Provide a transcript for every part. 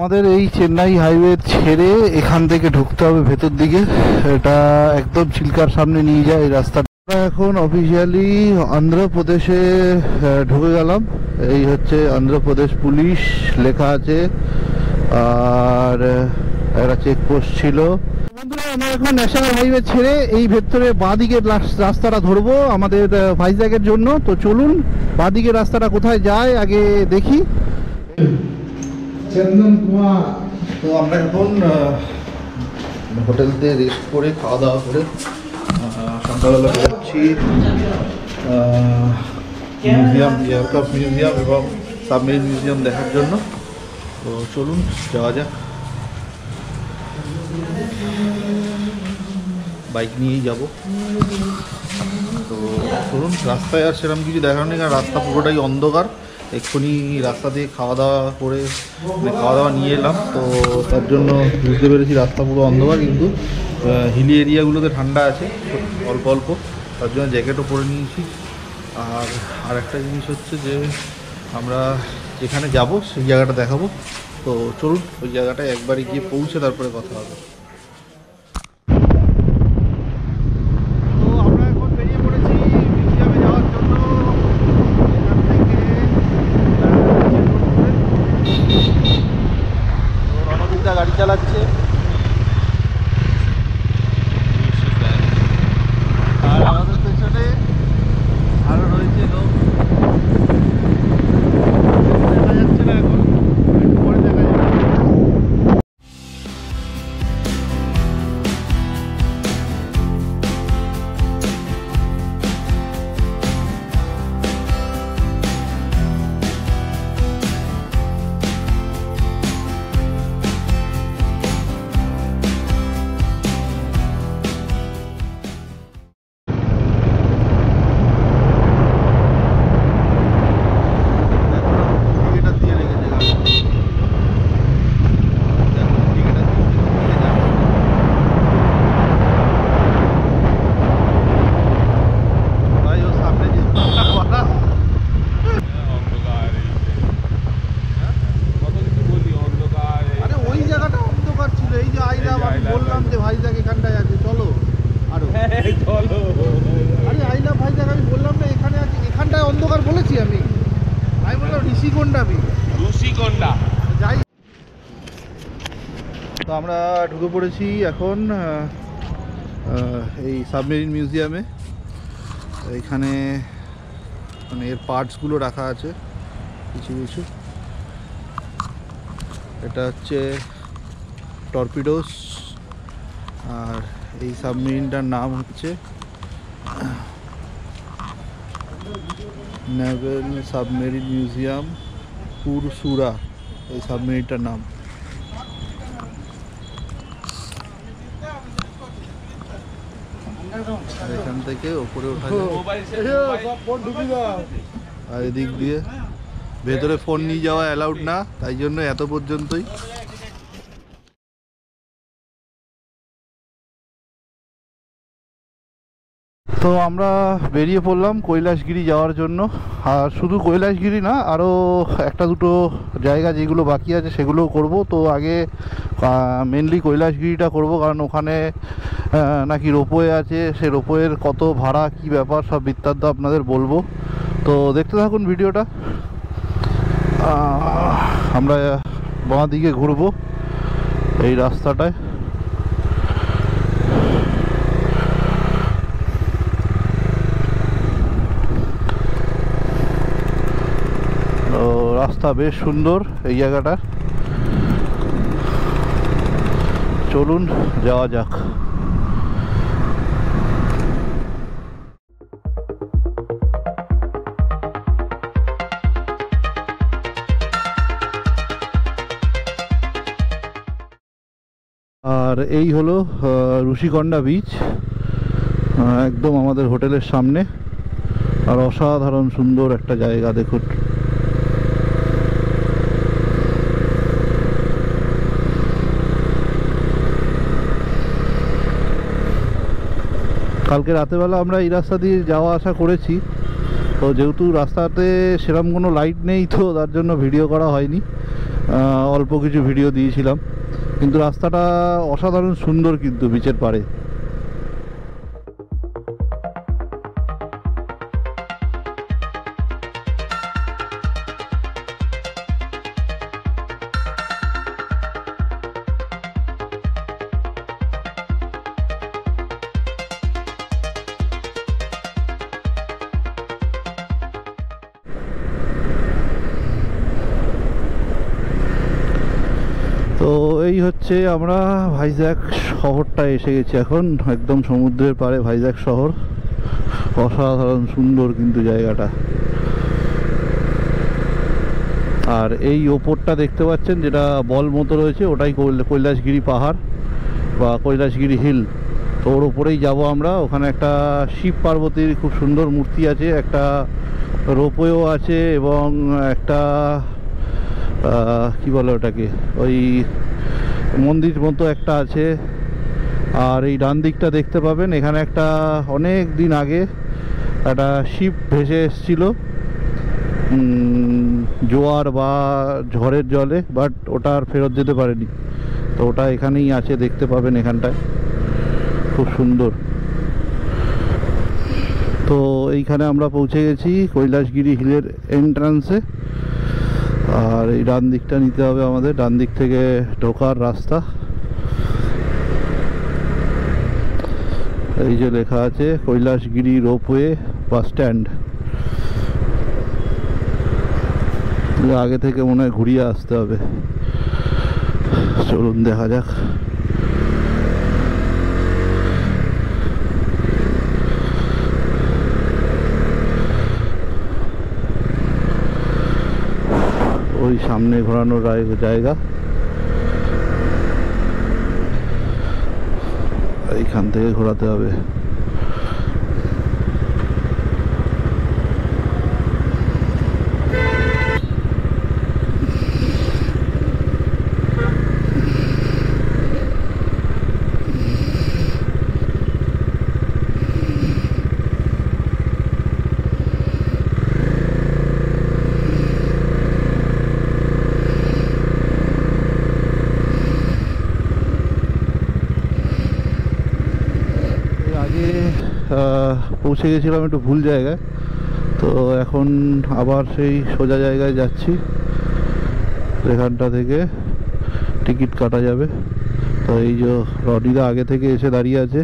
আমাদের এই চেন্নাই হাইওয়ে ছেড়ে এখান থেকে ঢুকতে হবে ভেতর দিকে। এটা একদম চিল্কার সামনে নিয়ে যায় এই রাস্তাটা। এখন অফিসিয়ালি অন্ধ্রপ্রদেশে ঢুকে গেলাম। এই হচ্ছে অন্ধ্রপ্রদেশ পুলিশ লেখা আছে, আর একটা চেকপোস্ট ছিল। বন্ধুরা, আমরা এখন ন্যাশনাল হাইওয়ে ছেড়ে এই ভেতরে বাঁদিকের রাস্তাটা ধরবো আমাদের ভাইজ্যাগের জন্য। তো চলুন বাঁদিকের রাস্তাটা কোথায় যায় আগে দেখি। চন্দন কুমার। তো আমরা এখন হোটেলতে রেস্ট করে খাওয়া দাওয়া করে সন্ধ্যাবেলা যাচ্ছি মিউজিয়াম, এয়ারক্রাফট মিউজিয়াম এবং সাবমেরিন মিউজিয়াম দেখার জন্য। তো চলুন যাওয়া যাক। বাইক নিয়েই যাব। তো চলুন, রাস্তায় আর সেরকম কিছু দেখার নেই, কারণ রাস্তা পুরোটাই অন্ধকার। এক্ষুনি রাস্তা দিয়ে খাওয়া দাওয়া করে খাওয়া দাওয়া নিয়ে এলাম, তো তার জন্য বুঝতে পেরেছি রাস্তা পুরো অন্ধকার, কিন্তু হিলি এরিয়াগুলোতে ঠান্ডা আছে অল্প অল্প, তার জন্য জ্যাকেটও পরে নিয়েছি। আর একটা জিনিস হচ্ছে যে আমরা যেখানে যাব সেই জায়গাটা দেখাবো। তো চলুন ওই জায়গাটায় একবারে গিয়ে পৌঁছে তারপরে কথা হবে। গাড়ি চালাচ্ছে আর আমাদের পেছনে আরো রয়েছে লোক, দেখা যাচ্ছে না এখন, একটু পরে দেখা যাবে। তো আমরা ঢুকে পড়েছি এখন এই সাবমেরিন মিউজিয়ামে। এখানে মানে এর পার্টসগুলো রাখা আছে কিছু কিছু। এটা হচ্ছে টর্পিডোস, আর এই সাবমেরিনটার নাম হচ্ছে নেভেল সাবমেরিন মিউজিয়াম পুরসুরা, এই সাবমেরিনটার নাম। এখান থেকে ওপরে ওঠা যায়, আর এদিক দিয়ে ভেতরে ফোন নিয়ে যাওয়া অ্যালাউড না, তাই জন্য এত পর্যন্তই। তো আমরা বেরিয়ে পড়লাম কৈলাসগিরি যাওয়ার জন্য। আর শুধু কৈলাসগিরি না, আরও একটা দুটো জায়গা যেগুলো বাকি আছে সেগুলোও করব। তো আগে মেনলি কৈলাসগিরিটা করব, কারণ ওখানে নাকি রোপওয়ে আছে। সে রোপওয়ের কত ভাড়া, কি ব্যাপার, সব বৃত্তান্ত আপনাদের বলবো। তো দেখতে থাকুন ভিডিওটা। আমরা বাঁ দিকে ঘুরবো এই রাস্তাটায়। রাস্তা বেশ সুন্দর এই জায়গাটা। চলুন যাওয়া যাক। আর এই হলো ঋষিকন্ডা বিচ, একদম আমাদের হোটেলের সামনে। আর অসাধারণ সুন্দর একটা জায়গা, দেখুন। কালকে রাতেরবেলা আমরা এই রাস্তা দিয়ে যাওয়া আসা করেছি, তো যেহেতু রাস্তাতে সেরকম কোনো লাইট নেই, তো তার জন্য ভিডিও করা হয়নি। অল্প কিছু ভিডিও দিয়েছিলাম, কিন্তু রাস্তাটা অসাধারণ সুন্দর কিন্তু বিচের পাড়ে। তো এই হচ্ছে আমরা ভাইজ্যাক শহরটা এসে গেছি এখন, একদম সমুদ্রের পাড়ে ভাইজ্যাক শহর। অসাধারণ সুন্দর কিন্তু জায়গাটা। আর এই ওপরটা দেখতে পাচ্ছেন যেটা বল মতো রয়েছে, ওটাই কৈলাসগিরি পাহাড় বা কৈলাসগিরি হিল। তো ওর ওপরেই যাব আমরা। ওখানে একটা শিব পার্বতীর খুব সুন্দর মূর্তি আছে, একটা রোপওয়েও আছে, এবং একটা কি বলে ওটাকে, ওই মন্দির মতো একটা আছে। আর এই ডান দিকটা দেখতে পাবেন, এখানে একটা অনেক দিন আগে একটা শিপ ভেসে এসেছিল জোয়ার বা ঝড়ের জলে, বাট ওটা আর ফেরত যেতে পারেনি। তো ওটা এখানেই আছে, দেখতে পাবেন এখানটায়, খুব সুন্দর। তো এইখানে আমরা পৌঁছে গেছি কৈলাসগিরি হিলের এন্ট্রান্সে। আর এই ডান দিকটা নিতে হবে আমাদের, ডান দিক থেকে ঢোকার রাস্তা। এই যে লেখা আছে কৈলাসগিরি রোপওয়ে বাস স্ট্যান্ড। আগে থেকে মনে হয় ঘুরিয়ে আসতে হবে, চলুন দেখা যাক। ওই সামনে ঘোরানোর জায়গা, এইখান থেকে ঘোরাতে হবে। পৌঁছে গেছিলাম একটু ভুল জায়গায়, তো এখন আবার সেই সোজা জায়গায় যাচ্ছি। এখানটা থেকে টিকিট কাটা যাবে। তো এই যে রনিদা আগে থেকে এসে দাঁড়িয়ে আছে।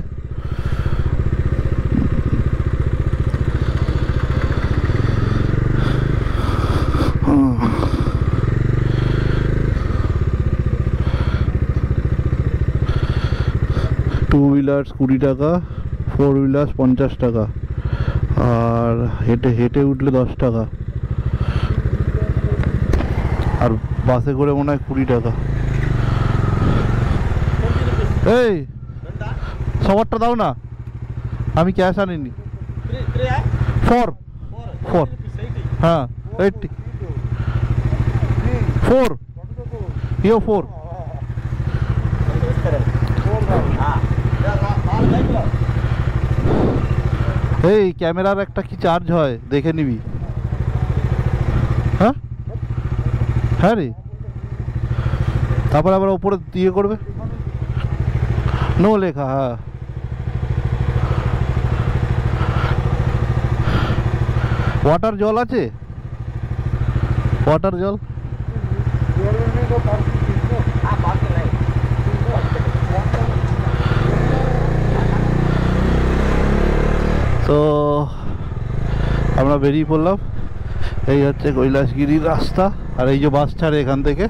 টু হুইলার্স 20 টাকা, 4 হুইলার্স 50 টাকা, আর হেঁটে হেঁটে উঠলে 10 টাকা, আর বাসে করে মনে হয় 20 টাকা। এই সবারটা দাও না, আমি ক্যাশ আনিনি। 4 হ্যাঁ 80 4 ইয়ো 4। এই ক্যামেরার একটা কি চার্জ হয় দেখে নিবি। হ্যাঁ হ্যাঁ রে, তারপর আবার ওপরে দিয়ে করবে, নো লেখা। হ্যাঁ ওয়াটার জল আছে, ওয়াটার জল। তো আমরা বেরিয়ে পড়লাম। এই হচ্ছে কৈলাসগিরির রাস্তা। আর এই যে বাস ছাড়ে এখান থেকে,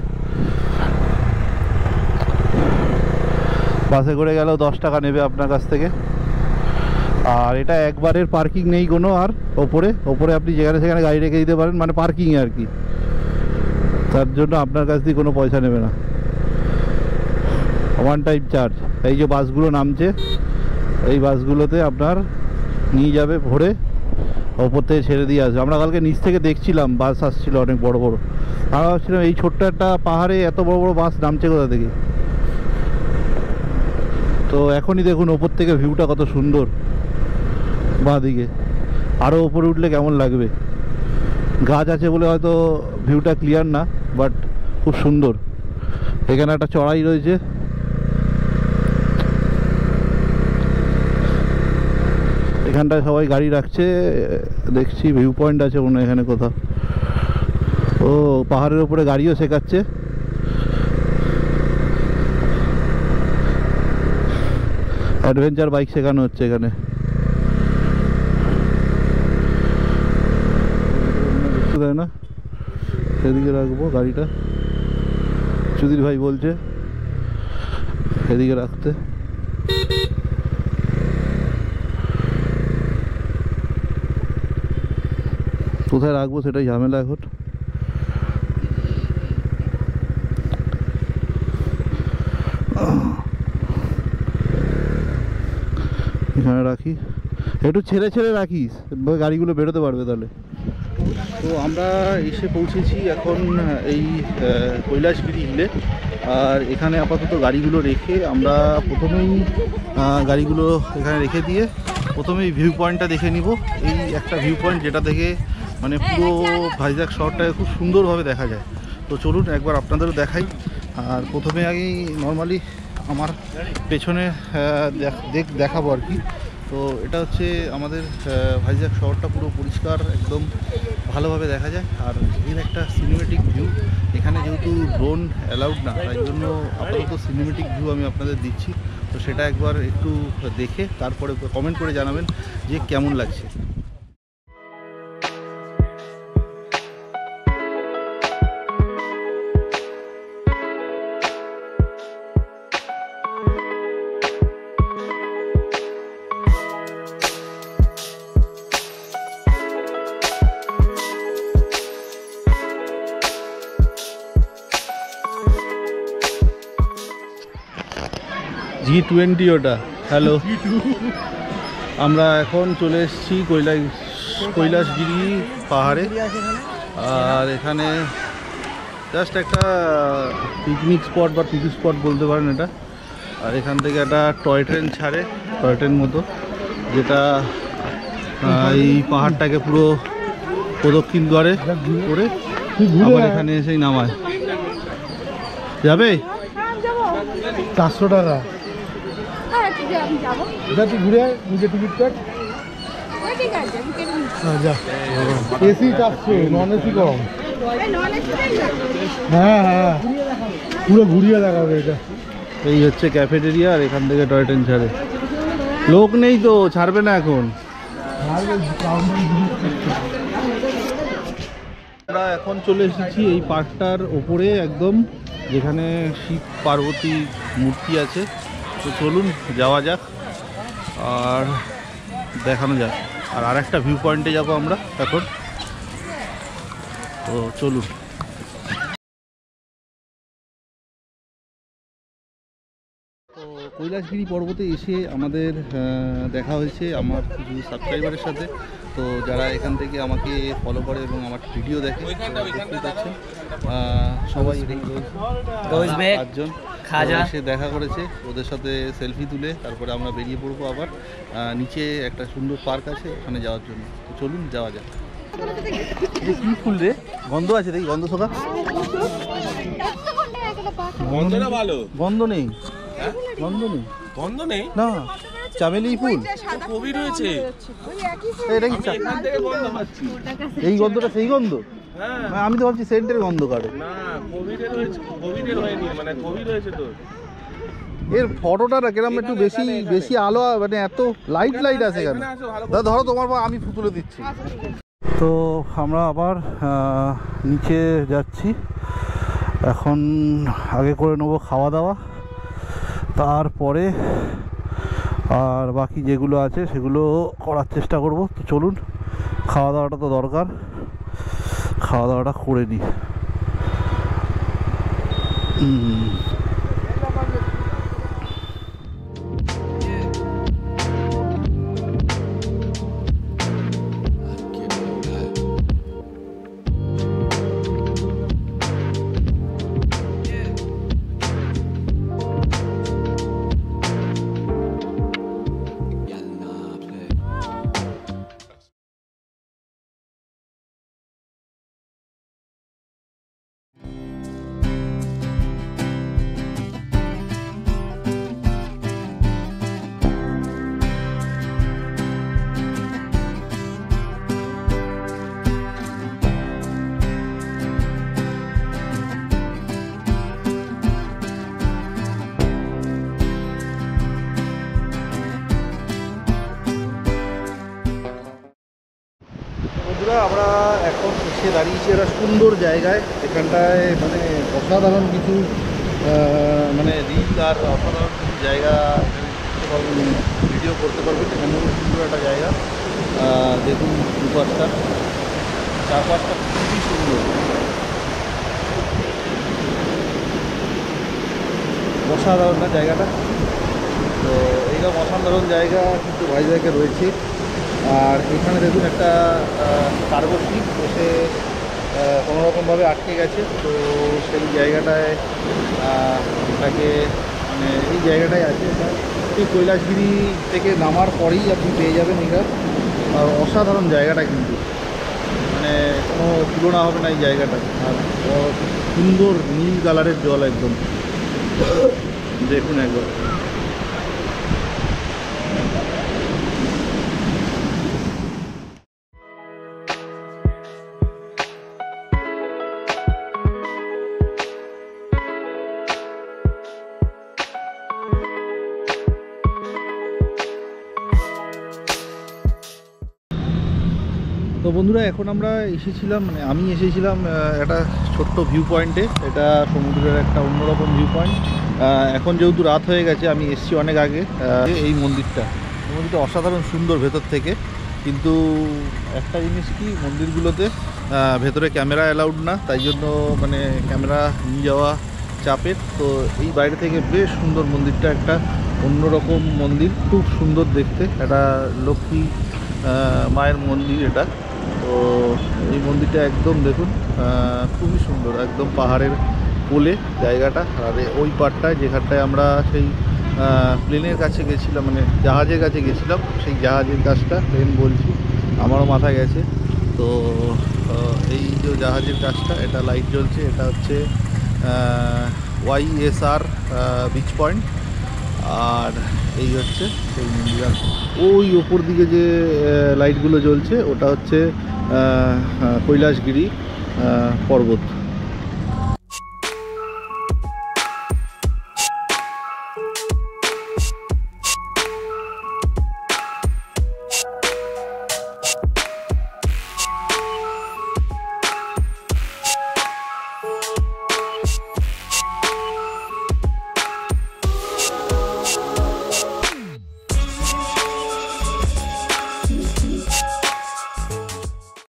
বাসে করে গেলেও 10 টাকা নেবে আপনার কাছ থেকে। আর এটা একবারের পার্কিং নেই কোনো। আর ওপরে ওপরে আপনি যেখানে সেখানে গাড়ি রেখে দিতে পারেন, মানে পার্কিংয়ে আর কি। তার জন্য আপনার কাছ থেকে কোনো পয়সা নেবে না, ওয়ান টাইম চার্জ। এই যে বাসগুলো নামছে, এই বাসগুলোতে আপনার নিয়ে যাবে ভরে, ওপর থেকে ছেড়ে দিয়ে আসবে। আমরা কালকে নিচ থেকে দেখছিলাম বাস আসছিল অনেক বড় বড়। আমরা ভাবছিলাম এই ছোট্ট একটা পাহাড়ে এত বড় বড় বাস নামছে কোথা থেকে। তো এখনই দেখুন ওপর থেকে ভিউটা কত সুন্দর বাঁ দিকে। আরও ওপরে উঠলে কেমন লাগবে। গাছ আছে বলে হয়তো ভিউটা ক্লিয়ার না, বাট খুব খুব সুন্দর। এখানে একটা চড়াই রয়েছে, এখানটায় সবাই গাড়ি রাখছে দেখছি। ভিউ পয়েন্ট আছে মনে হয় এখানে কোথাও। ও পাহাড়ের উপরে গাড়িও শেখাচ্ছে। অ্যাডভেঞ্চার বাইক শেখানো হচ্ছে এখানে। দেখতে দেয় না, সেদিকে রাখবো গাড়িটা। সুধীর ভাই বলছে এদিকে রাখতে। কোথায় রাখবো সেটাই ঝামেলা এখন। এখানে রাখি, একটু ছেড়ে ছেড়ে রাখিস, গাড়িগুলো বেরোতে পারবে তাহলে। তো আমরা এসে পৌঁছেছি এখন এই কৈলাসগিরি হিলে। আর এখানে আপাতত গাড়িগুলো রেখে আমরা প্রথমেই গাড়িগুলো এখানে রেখে দিয়ে প্রথমেই ভিউ পয়েন্টটা দেখে নিব। এই একটা ভিউ পয়েন্ট যেটা থেকে মানে পুরো ভাইজ্যাক শহরটাকে খুব সুন্দরভাবে দেখা যায়। তো চলুন একবার আপনাদেরও দেখাই। আর প্রথমে আগেই নর্মালি আমার পেছনে দেখাবো আর কি। তো এটা হচ্ছে আমাদের ভাইজ্যাক শহরটা পুরো পরিষ্কার একদম ভালোভাবে দেখা যায়। আর এর একটা সিনেমেটিক ভিউ, এখানে যেহেতু ড্রোন অ্যালাউড না তাই জন্য আপাতত সিনেমেটিক ভিউ আমি আপনাদের দিচ্ছি। তো সেটা একবার একটু দেখে তারপরে কমেন্ট করে জানাবেন যে কেমন লাগছে। G20 ওটা। হ্যালো, আমরা এখন চলে এসেছি কৈলাসগিরি পাহাড়ে। আর এখানে জাস্ট একটা পিকনিক স্পট বা পিকনিক স্পট বলতে পারেন এটা। আর এখান থেকে একটা টয় ট্রেন ছাড়ে, টয় ট্রেন মতো, যেটা এই পাহাড়টাকে পুরো প্রদক্ষিণ করে আবার এখানে এসেই নামায়। যাবে 400 টাকা। ঘুরে নিজে টিকিট কাট। এসি 400, নন এসি কম। হ্যাঁ হ্যাঁ, পুরো ঘুরিয়ে দেখাবে এটা। এই হচ্ছে ক্যাফেটেরিয়া, আর এখান থেকে টয় ট্রেন ছাড়ে। লোক নেই তো, ছাড়বে না এখন। আমরা এখন চলে এসেছি এই পার্কটার ওপরে একদম, যেখানে শিব পার্বতী মূর্তি আছে। তো চলুন যাওয়া যাক আর দেখানো যাক। আর একটা ভিউ পয়েন্টে যাবো আমরা এখন। তো চলুন। তো কৈলাসগিরি পর্বতে এসে আমাদের দেখা হয়েছে আমার কিছু সাবস্ক্রাইবারের সাথে। তো যারা এখান থেকে আমাকে ফলো করে এবং আমার ভিডিও দেখে দেখতে পাচ্ছেন সবাই 5জন এসে দেখা করেছে। ওদের সাথে সেলফি তুলে তারপরে আমরা বেরিয়ে পড়বো আবার নিচে একটা সুন্দর পার্ক আছে ওখানে যাওয়ার জন্য। তো চলুন যাওয়া যাক। কি ফুল রে, গন্ধ আছে দেখি, গন্ধ শোকা। গন্ধ নেই, গন্ধ নেই, গন্ধ নেই না, চামেলি ফুল কবি রয়েছে। এই গন্ধটা সেই গন্ধ? আমি তো ভাবছি সেন্টের গন্ধ কাটে। এর ফটোটা না কিরম একটু বেশি আলো, মানে এত লাইট আছে কেন? ধরো তোমার, আমি তুলে দিচ্ছি। তো আমরা আবার নিচে যাচ্ছি এখন। আগে করে নেবো খাওয়া দাওয়া, তারপরে আর বাকি যেগুলো আছে সেগুলো করার চেষ্টা করব। তো চলুন, খাওয়া দাওয়াটা তো দরকার, খাওয়া দাওয়াটা করে নিই। বন্ধুরা আমরা এখন এসে দাঁড়িয়েছি একটা সুন্দর জায়গায়। এখানটায় মানে অসাধারণ কিছু মানে রিল আর অসাধারণ কিছু জায়গা ভিডিও করতে পারবেন। এমন সুন্দর একটা জায়গা, দেখুন দুপাশটা চারপাশটা খুবই সুন্দর, অসাধারণ না জায়গাটা। তো এইরকম অসাধারণ জায়গা কিন্তু ভাইজ্যাগে রয়েছে। আর এখানে দেখুন একটা কার্গো শিপ এসে কোনোরকমভাবে আটকে গেছে। তো সেই জায়গাটায় এটাকে মানে এই জায়গাটায় আছে, এই কৈলাসগিরি থেকে নামার পরেই আপনি পেয়ে যাবেন এটা। আর অসাধারণ জায়গাটা কিন্তু মানে কোনো তুলনা হবে না এই জায়গাটা। আর সুন্দর নীল কালারের জল একদম, দেখুন একবার। তো বন্ধুরা এখন আমরা এসেছিলাম, মানে আমি এসেছিলাম একটা ছোট্ট ভিউ পয়েন্টে। এটা সমুদ্রের একটা অন্যরকম ভিউ পয়েন্ট। এখন যেহেতু রাত হয়ে গেছে, আমি এসেছি অনেক আগে। এই মন্দিরটা অসাধারণ সুন্দর ভেতর থেকে, কিন্তু একটা জিনিস কি, মন্দিরগুলোতে ভেতরে ক্যামেরা অ্যালাউড না, তাই জন্য মানে ক্যামেরা নিয়ে যাওয়া চাপের। তো এই বাইরে থেকে বেশ সুন্দর মন্দিরটা, একটা অন্যরকম মন্দির, খুব সুন্দর দেখতে। একটা লক্ষ্মী মায়ের মন্দির এটা। তো এই মন্দিরটা একদম দেখুন খুবই সুন্দর, একদম পাহাড়ের কোলে জায়গাটা। আর ওই পাড়টায় যেখানটায় আমরা সেই প্লেনের কাছে গেছিলাম, মানে জাহাজের কাছে গেছিলাম, সেই জাহাজের কাছটা, প্লেন বলছি আমারও মাথা গেছে। তো এই যে জাহাজের কাছটা, এটা লাইট জ্বলছে, এটা হচ্ছে YSR বিচ পয়েন্ট। আর এই হচ্ছে সেই মন্দির। আর ওই ওপর দিকে যে লাইটগুলো জ্বলছে ওটা হচ্ছে কৈলাসগিরি পর্বত।